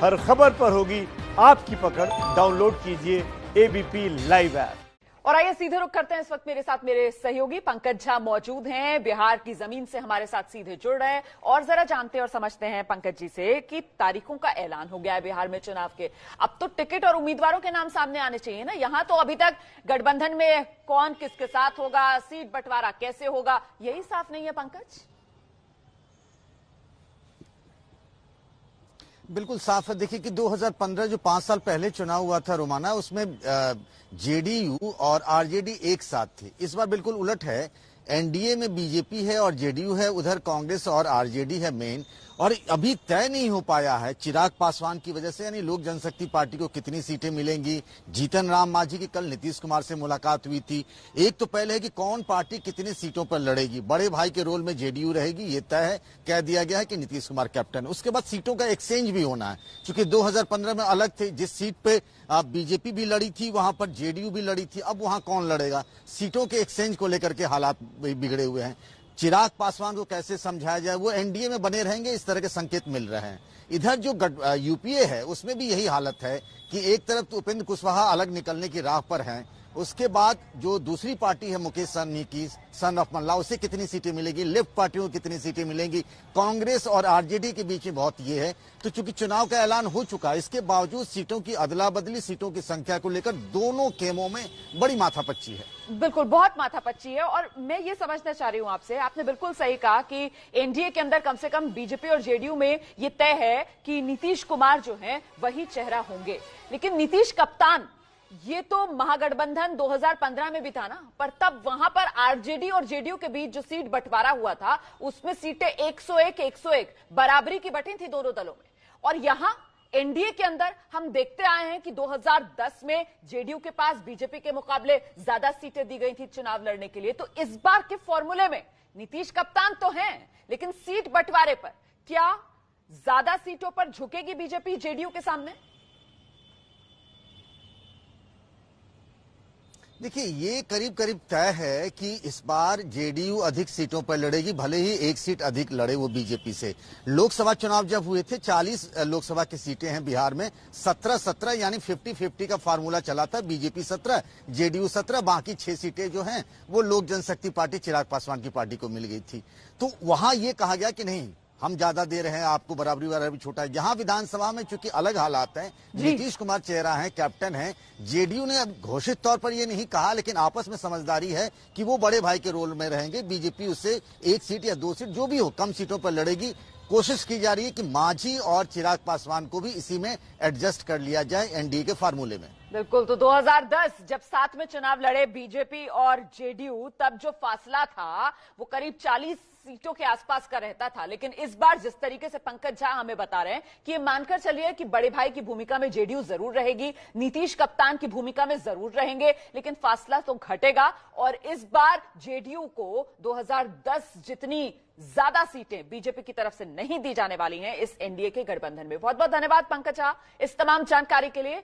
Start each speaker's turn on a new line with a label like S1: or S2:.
S1: हर खबर पर होगी आपकी पकड़। डाउनलोड कीजिए एबीपी लाइव ऐप।
S2: और आइए सीधे रुख करते हैं। इस वक्त मेरे साथ मेरे सहयोगी पंकज झा मौजूद हैं, बिहार की जमीन से हमारे साथ सीधे जुड़ रहे हैं। और जरा जानते और समझते हैं पंकज जी से कि तारीखों का ऐलान हो गया है बिहार में चुनाव के। अब तो टिकट और उम्मीदवारों के नाम सामने आने चाहिए ना। यहां तो अभी तक गठबंधन में कौन किसके साथ होगा, सीट बंटवारा कैसे होगा, यही साफ नहीं है पंकज।
S3: बिल्कुल साफ है। देखिए कि 2015 जो 5 साल पहले चुनाव हुआ था रोमाना, उसमें जेडीयू और आरजेडी एक साथ थे। इस बार बिल्कुल उलट है। एनडीए में बीजेपी है और जेडीयू है, उधर कांग्रेस और आरजेडी है मेन। और अभी तय नहीं हो पाया है चिराग पासवान की वजह से, यानी लोक जनशक्ति पार्टी को कितनी सीटें मिलेंगी। जीतन राम मांझी की कल नीतीश कुमार से मुलाकात हुई थी। एक तो पहले है कि कौन पार्टी कितनी सीटों पर लड़ेगी। बड़े भाई के रोल में जेडीयू रहेगी, ये तय है, कह दिया गया है कि नीतीश कुमार कैप्टन। उसके बाद सीटों का एक्सचेंज भी होना है, क्योंकि 2015 में अलग थे। जिस सीट पे बीजेपी भी लड़ी थी वहां पर जेडीयू भी लड़ी थी। अब वहां कौन लड़ेगा, सीटों के एक्सचेंज को लेकर के हालात बिगड़े हुए हैं। चिराग पासवान को कैसे समझाया जाए, वो एनडीए में बने रहेंगे, इस तरह के संकेत मिल रहे हैं। इधर जो यूपीए है उसमें भी यही हालत है कि एक तरफ तो उपेंद्र कुशवाहा अलग निकलने की राह पर हैं, उसके बाद जो दूसरी पार्टी है मुकेश सहनी की, सन ऑफ मल्ला, उसे कितनी सीटें मिलेगी, लेफ्ट पार्टियों को कितनी सीटें मिलेंगी, कांग्रेस और आरजेडी के बीच में बहुत ये है। तो चूंकि चुनाव का ऐलान हो चुका है, इसके बावजूद सीटों की अदला बदली, सीटों की संख्या को लेकर दोनों खेमों में बड़ी माथापच्ची है।
S2: बिल्कुल, बहुत माथापच्ची है। और मैं ये समझना चाह रही हूं आपसे, आपने बिल्कुल सही कहा कि एनडीए के अंदर कम से कम बीजेपी और जेडीयू में ये तय है कि नीतीश कुमार जो है वही चेहरा होंगे। लेकिन नीतीश कप्तान, ये तो महागठबंधन 2015 में भी था ना, पर तब वहां पर आरजेडी और जेडीयू के बीच जो सीट बंटवारा हुआ था उसमें सीटें 101 बराबरी की बटी थी दोनों दलों में। और यहां एनडीए के अंदर हम देखते आए हैं कि 2010 में जेडीयू के पास बीजेपी के मुकाबले ज्यादा सीटें दी गई थी चुनाव लड़ने के लिए। तो इस बार के फॉर्मूले में नीतीश कप्तान तो हैं, लेकिन सीट बंटवारे पर क्या ज्यादा सीटों पर झुकेगी बीजेपी जेडीयू के सामने?
S3: देखिए, ये करीब करीब तय है कि इस बार जेडीयू अधिक सीटों पर लड़ेगी, भले ही एक सीट अधिक लड़े वो बीजेपी से। लोकसभा चुनाव जब हुए थे, 40 लोकसभा की सीटें हैं बिहार में, 17-17 यानी 50-50 का फार्मूला चला था। बीजेपी 17, जेडीयू 17, बाकी 6 सीटें जो हैं वो लोक जनशक्ति पार्टी चिराग पासवान की पार्टी को मिल गई थी। तो वहां ये कहा गया कि नहीं, हम ज्यादा दे रहे हैं आपको, बराबरी वाला भी छोटा है। यहाँ विधानसभा में चूंकि अलग हालात हैं, नीतीश कुमार चेहरा है, कैप्टन है। जेडीयू ने घोषित तौर पर ये नहीं कहा, लेकिन आपस में समझदारी है कि वो बड़े भाई के रोल में रहेंगे। बीजेपी उससे 1 सीट या 2 सीट जो भी हो, कम सीटों पर लड़ेगी। कोशिश की जा रही है कि मांझी और चिराग पासवान को भी इसी में एडजस्ट कर लिया जाए एनडीए के फार्मूले में।
S2: बिल्कुल। तो 2010 जब साथ में चुनाव लड़े बीजेपी और जेडीयू, तब जो फासला था वो करीब 40 सीटों के आसपास का रहता था। लेकिन इस बार जिस तरीके से पंकज झा हमें बता रहे हैं कि ये मानकर चलिए कि बड़े भाई की भूमिका में जेडीयू जरूर रहेगी, नीतीश कप्तान की भूमिका में जरूर रहेंगे, लेकिन फासला तो घटेगा। और इस बार जेडीयू को 2010 जितनी ज्यादा सीटें बीजेपी की तरफ से नहीं दी जाने वाली हैं इस एनडीए के गठबंधन में। बहुत बहुत धन्यवाद पंकज झा इस तमाम जानकारी के लिए।